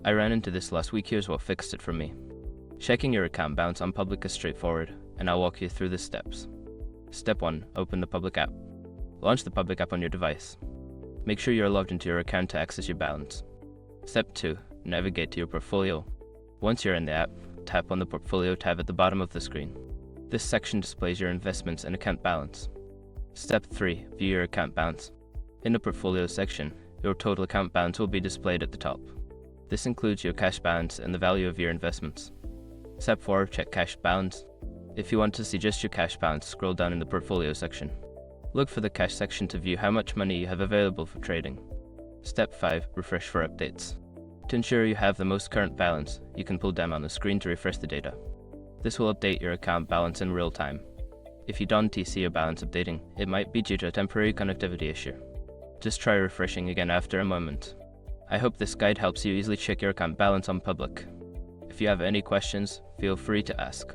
I ran into this last week. Here's what fixed it for me. Checking your account balance on Public is straightforward, and I'll walk you through the steps. Step 1. Open the Public app. Launch the Public app on your device. Make sure you're logged into your account to access your balance. Step 2. Navigate to your portfolio. Once you're in the app, tap on the Portfolio tab at the bottom of the screen. This section displays your investments and account balance. Step 3. View your account balance. In the Portfolio section, your total account balance will be displayed at the top. This includes your cash balance and the value of your investments. Step 4. Check cash balance. If you want to see just your cash balance, scroll down in the Portfolio section. Look for the cash section to view how much money you have available for trading. Step 5. Refresh for updates. To ensure you have the most current balance, you can pull down on the screen to refresh the data. This will update your account balance in real time. If you don't see your balance updating, it might be due to a temporary connectivity issue. Just try refreshing again after a moment. I hope this guide helps you easily check your account balance on Public. If you have any questions, feel free to ask.